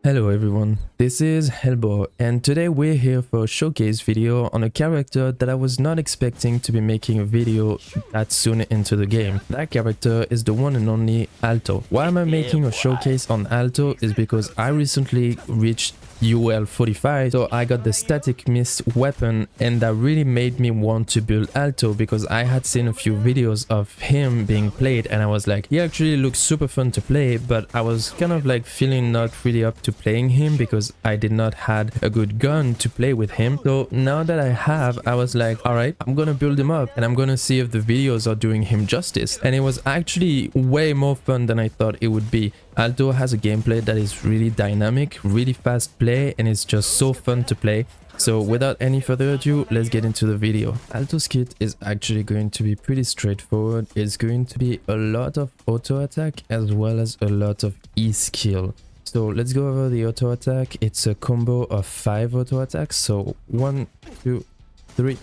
Hello everyone, this is Helbo and today we're here for a showcase video on a character that I was not expecting to be making a video that soon into the game. That character is the one and only Aalto. Why am I making a showcase on Aalto is because I recently reached UL 45, so I got the static mist weapon and that really made me want to build Aalto because I had seen a few videos of him being played and I was like, he actually looks super fun to play, but I was kind of like feeling not really up to playing him because I did not had a good gun to play with him. So now that I have, I was like, alright, I'm gonna build him up and I'm gonna see if the videos are doing him justice. And it was actually way more fun than I thought it would be. Aalto has a gameplay that is really dynamic, really fast play, and it's just so fun to play. So without any further ado, let's get into the video. Aalto's kit is actually going to be pretty straightforward. It's going to be a lot of auto attack as well as a lot of E skill. So let's go over the auto attack. It's a combo of 5 auto attacks. So 1, 2, 3,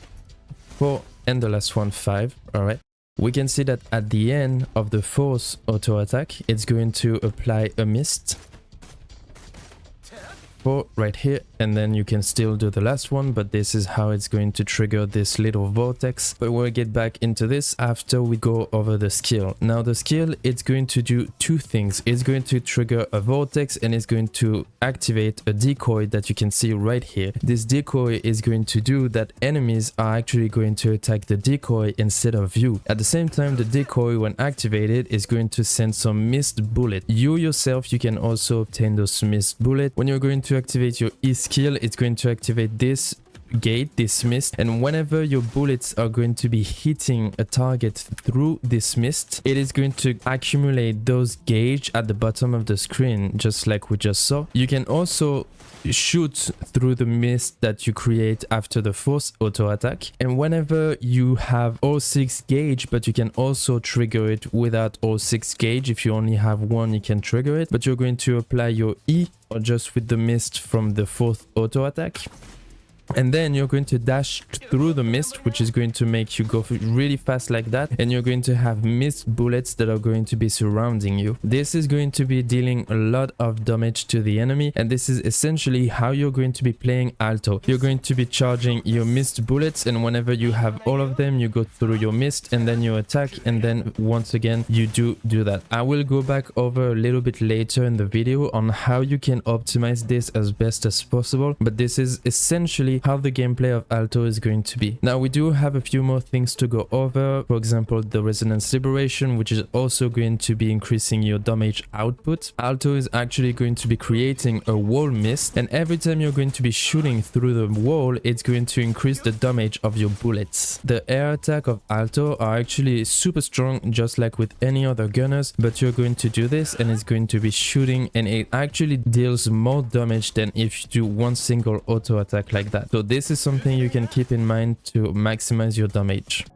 4, and the last one 5. All right. We can see that at the end of the 4th auto attack, it's going to apply a mist. 4 right here, and then you can still do the last one, but this is how it's going to trigger this little vortex. But we'll get back into this after we go over the skill. Now the skill, it's going to do 2 things. It's going to trigger a vortex and it's going to activate a decoy that you can see right here. This decoy is going to do that enemies are actually going to attack the decoy instead of you. At the same time, the decoy, when activated, is going to send some mist bullet. You yourself, you can also obtain those mist bullet. When you're going to activate your E skill, it's going to activate this gate, this mist, and whenever your bullets are going to be hitting a target through this mist, it is going to accumulate those gauge at the bottom of the screen, just like we just saw. You can also shoot through the mist that you create after the 4th auto attack, and whenever you have all 6 gauge, but you can also trigger it without all 6 gauge. If you only have 1, you can trigger it, but you're going to apply your E or just with the mist from the 4th auto attack. And then you're going to dash through the mist, which is going to make you go really fast like that. And you're going to have mist bullets that are going to be surrounding you. This is going to be dealing a lot of damage to the enemy. And this is essentially how you're going to be playing Aalto. You're going to be charging your mist bullets. And whenever you have all of them, you go through your mist and then you attack. And then once again, you do that. I will go back over a little bit later in the video on how you can optimize this as best as possible. But this is essentially how the gameplay of Aalto is going to be. Now we do have a few more things to go over. For example, the resonance liberation, which is also going to be increasing your damage output. Aalto is actually going to be creating a wall mist, and every time you're going to be shooting through the wall, it's going to increase the damage of your bullets. The air attack of Aalto are actually super strong, just like with any other gunners, but you're going to do this and it's going to be shooting, and it actually deals more damage than if you do one single auto attack like that. So this is something you can keep in mind to maximize your damage.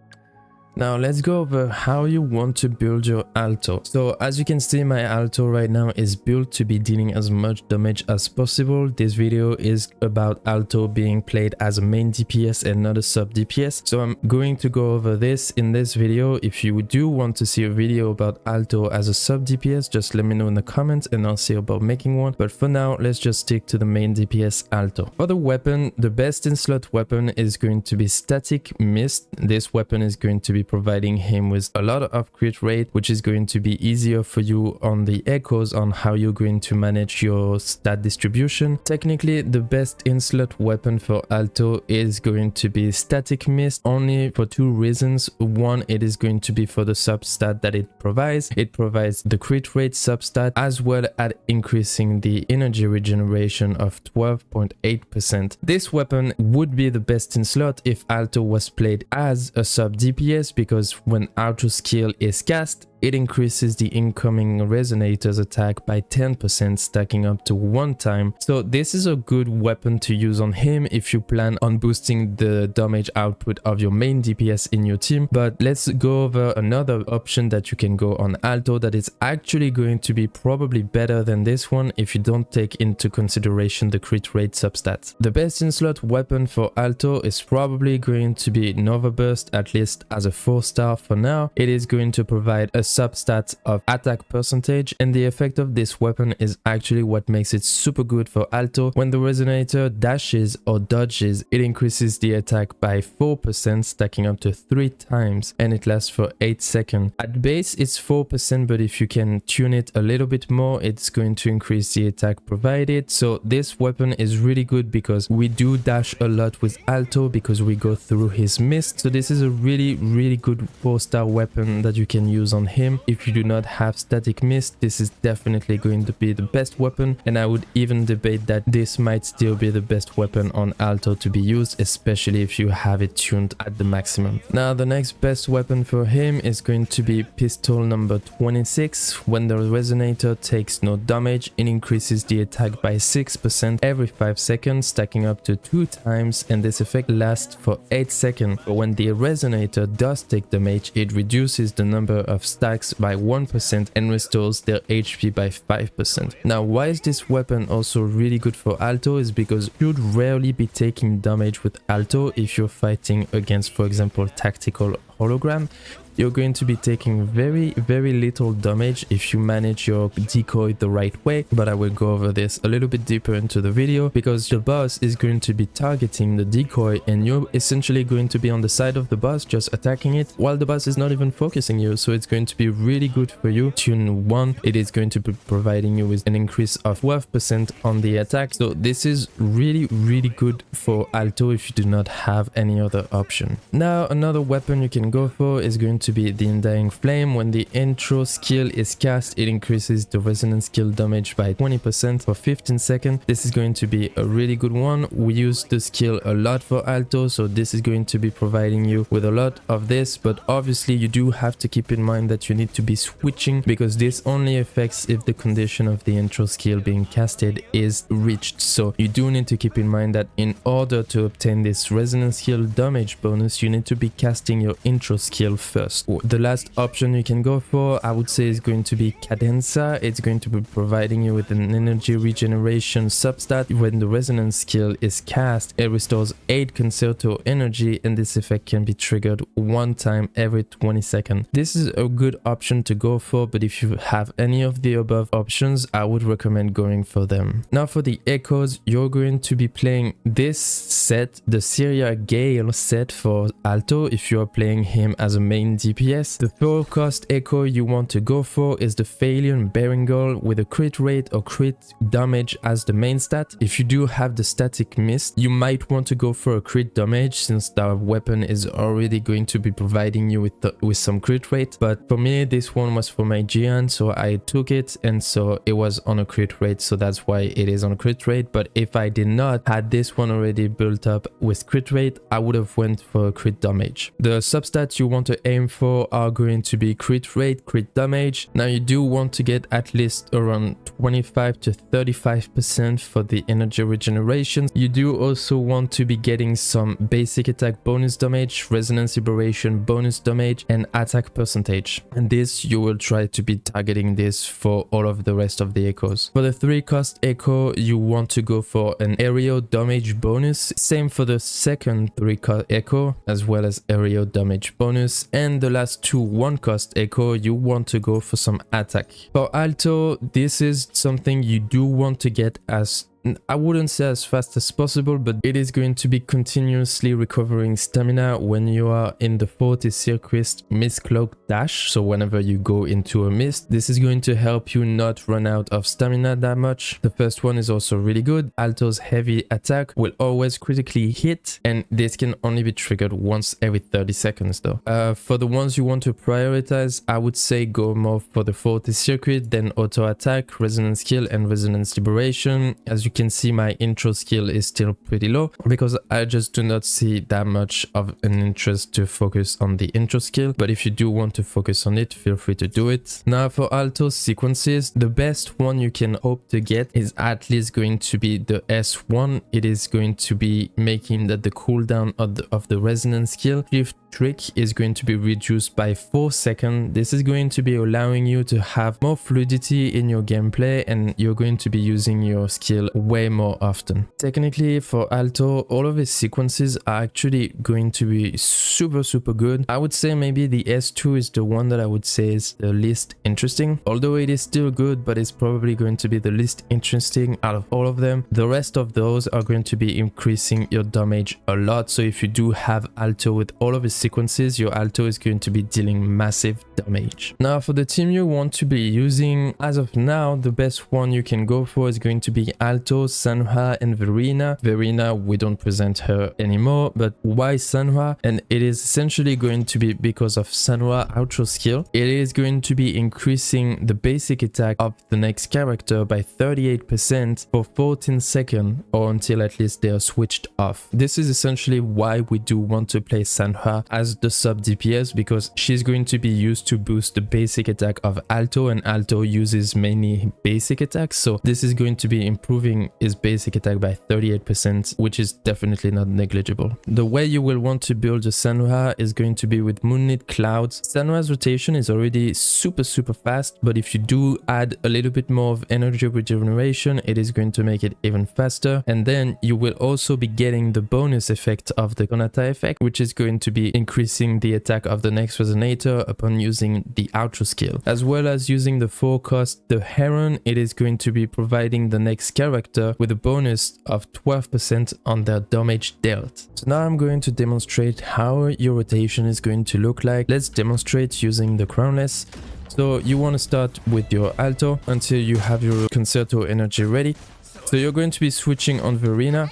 Now let's go over how you want to build your Aalto. So as you can see, my Aalto right now is built to be dealing as much damage as possible. This video is about Aalto being played as a main DPS and not a sub DPS. So I'm going to go over this in this video. If you do want to see a video about Aalto as a sub DPS, just let me know in the comments and I'll see about making one. But for now, let's just stick to the main DPS Aalto. For the weapon, the best in slot weapon is going to be static mist. This weapon is going to be providing him with a lot of crit rate, which is going to be easier for you on the echoes on how you're going to manage your stat distribution. Technically, the best in-slot weapon for Aalto is going to be static mist, only for 2 reasons. One, it is going to be for the substat that it provides. It provides the crit rate substat as well as increasing the energy regeneration of 12.8%. This weapon would be the best in slot if Aalto was played as a sub DPS, because when Aalto's skill is cast, it increases the incoming resonator's attack by 10%, stacking up to 1 time. So this is a good weapon to use on him if you plan on boosting the damage output of your main DPS in your team. But let's go over another option that you can go on Aalto that is actually going to be probably better than this one if you don't take into consideration the crit rate substat. The best in slot weapon for Aalto is probably going to be Nova Burst, at least as a 4-star for now. It is going to provide a substat of attack percentage, and the effect of this weapon is actually what makes it super good for Aalto. When the resonator dashes or dodges, it increases the attack by 4%, stacking up to 3 times, and it lasts for 8 seconds. At base it's 4%, but if you can tune it a little bit more, it's going to increase the attack provided. So this weapon is really good because we do dash a lot with Aalto because we go through his mist. So this is a really good 4-star weapon that you can use on him. If you do not have static mist, this is definitely going to be the best weapon, and I would even debate that this might still be the best weapon on Aalto to be used, especially if you have it tuned at the maximum. Now the next best weapon for him is going to be pistol number 26. When the resonator takes no damage, it increases the attack by 6% every 5 seconds, stacking up to 2 times, and this effect lasts for 8 seconds. But when the resonator does take damage, it reduces the number of stacks by 1% and restores their HP by 5%. Now why is this weapon also really good for Aalto is because you'd rarely be taking damage with Aalto if you're fighting against, for example, tactical hologram. You're going to be taking very little damage if you manage your decoy the right way, but I will go over this a little bit deeper into the video because the boss is going to be targeting the decoy and you're essentially going to be on the side of the boss just attacking it while the boss is not even focusing you. So it's going to be really good for you. Tune 1, it is going to be providing you with an increase of 12% on the attack. So this is really good for Aalto if you do not have any other option. Now another weapon you can go for is going to be the Undying Flame. When the intro skill is cast, it increases the resonance skill damage by 20% for 15 seconds. This is going to be a really good one. We use the skill a lot for Aalto, so this is going to be providing you with a lot of this, but obviously you do have to keep in mind that you need to be switching because this only affects if the condition of the intro skill being casted is reached. So you do need to keep in mind that in order to obtain this resonance skill damage bonus, you need to be casting your intro skill first. The last option you can go for, I would say, is going to be Cadenza. It's going to be providing you with an energy regeneration substat. When the resonance skill is cast, it restores 8 concerto energy, and this effect can be triggered 1 time every 20 seconds. This is a good option to go for, but if you have any of the above options, I would recommend going for them. Now for the echoes, you're going to be playing this set, the Syria Gale set for Aalto if you are playing him as a main DPS. The 4 cost echo you want to go for is the Phalion Berengal with a crit rate or crit damage as the main stat. If you do have the static mist, you might want to go for a crit damage since the weapon is already going to be providing you with some crit rate. But for me, this one was for my Giant, so I took it, and so it was on a crit rate, so that's why it is on a crit rate. But if I did not had this one already built up with crit rate, I would have went for a crit damage. The substats you want to aim for are going to be crit rate, crit damage. Now you do want to get at least around 25 to 35% for the energy regeneration. You do also want to be getting some basic attack bonus damage, resonance liberation bonus damage, and attack percentage. And this you will try to be targeting this for all of the rest of the echoes. For the 3 cost echo, you want to go for an aerial damage bonus. Same for the second 3 cost echo, as well as aerial damage bonus. And the last 2 1 cost echo, you want to go for some attack. For Aalto, this is something you do want to get as, I wouldn't say as fast as possible, but it is going to be continuously recovering stamina when you are in the Forte circuit mist cloak dash. So whenever you go into a mist, this is going to help you not run out of stamina that much. The first one is also really good. Aalto's heavy attack will always critically hit, and this can only be triggered once every 30 seconds though. For the ones you want to prioritize, I would say go more for the Forte circuit, then auto attack, resonance skill, and resonance liberation. As you can see, my intro skill is still pretty low because I just do not see that much of an interest to focus on the intro skill, but if you do want to focus on it, feel free to do it. Now for Aalto's sequences, the best one you can hope to get is at least going to be the S1. It is going to be making that the cooldown of the resonance skill shift trick is going to be reduced by 4 seconds. This is going to be allowing you to have more fluidity in your gameplay, and you're going to be using your skill way more often. Technically for Aalto, all of his sequences are actually going to be super good. I would say maybe the S2 is the one that I would say is the least interesting, although it is still good, but it's probably going to be the least interesting out of all of them. The rest of those are going to be increasing your damage a lot. So if you do have Aalto with all of his sequences, your Aalto is going to be dealing massive damage. Now for the team you want to be using, as of now, the best one you can go for is going to be Aalto, Sanhua and Verena. Verena, we don't present her anymore, but why Sanhua? And it is essentially going to be because of Sanhua outro skill. It is going to be increasing the basic attack of the next character by 38% for 14 seconds, or until at least they are switched off. This is essentially why we do want to play Sanhua as the sub DPS, because she's going to be used to boost the basic attack of Aalto, and Aalto uses mainly basic attacks, so this is going to be improving his basic attack by 38%, which is definitely not negligible. The way you will want to build a Sanhua is going to be with Moonlit Clouds. Sanhua's rotation is already super fast, but if you do add a little bit more of energy regeneration, it is going to make it even faster. And then you will also be getting the bonus effect of the Konata effect, which is going to be increasing the attack of the next resonator upon using the outro skill. As well as using the 4 cost, the Heron, it is going to be providing the next character with a bonus of 12% on their damage dealt. So now I'm going to demonstrate how your rotation is going to look like. Let's demonstrate using the Crownless. So you want to start with your Aalto until you have your Concerto energy ready. So you're going to be switching on Verena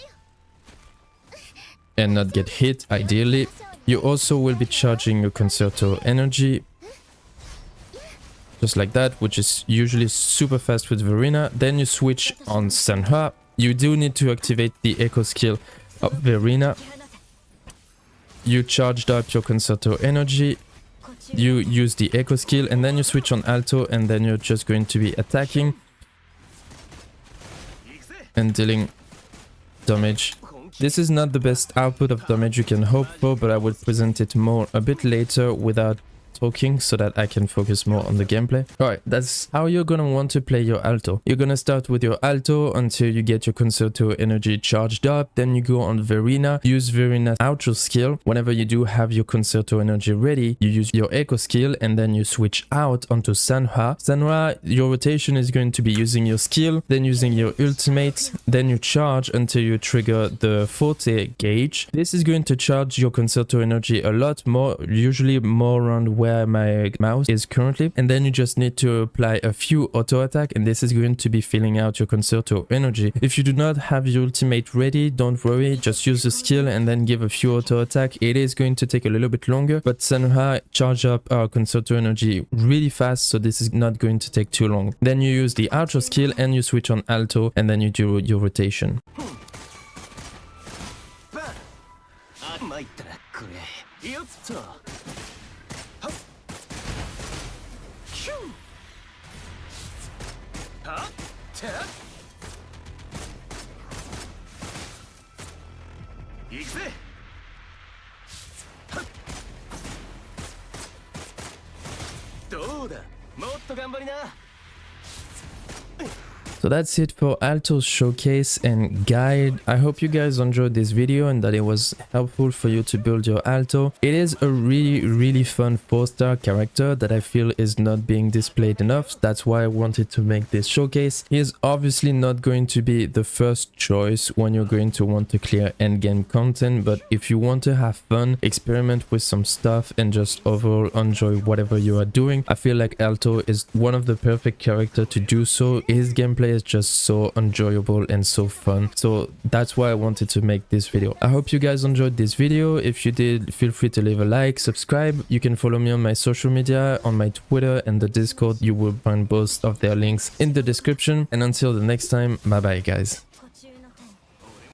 and not get hit, ideally. You also will be charging your Concerto energy, just like that, which is usually super fast with Verena. Then you switch on Sanhua. You do need to activate the echo skill of Verena. You charged up your Concerto energy. You use the echo skill, and then you switch on Aalto, and then you're just going to be attacking and dealing damage. This is not the best output of damage you can hope for, but I will present it more a bit later without talking so that I can focus more on the gameplay. Alright, that's how you're gonna want to play your Aalto. You're gonna start with your Aalto until you get your Concerto energy charged up. Then you go on Verena, use Verena's outro skill. Whenever you do have your Concerto energy ready, you use your echo skill, and then you switch out onto Sanhua. Sanhua, your rotation is going to be using your skill, then using your ultimate, then you charge until you trigger the Forte gauge. This is going to charge your Concerto energy a lot more, usually more around where my mouse is currently, and then you just need to apply a few auto attack, and this is going to be filling out your Concerto energy. If you do not have your ultimate ready, don't worry, just use the skill and then give a few auto attack. It is going to take a little bit longer, but Sanhua charge up our Concerto energy really fast, so this is not going to take too long. Then you use the outro skill and you switch on Aalto, and then you do your rotation. So that's it for Aalto's showcase and guide. I hope you guys enjoyed this video and that it was helpful for you to build your Aalto. It is a really fun 4-star character that I feel is not being displayed enough. That's why I wanted to make this showcase. He is obviously not going to be the first choice when you're going to want to clear endgame content, but if you want to have fun, experiment with some stuff, and just overall enjoy whatever you are doing, I feel like Aalto is one of the perfect characters to do so. His gameplay is just so enjoyable and so fun, so that's why I wanted to make this video. I hope you guys enjoyed this video. If you did, feel free to leave a like, subscribe. You can follow me on my social media, on my Twitter and the Discord. You will find both of their links in the description, and until the next time, bye bye guys.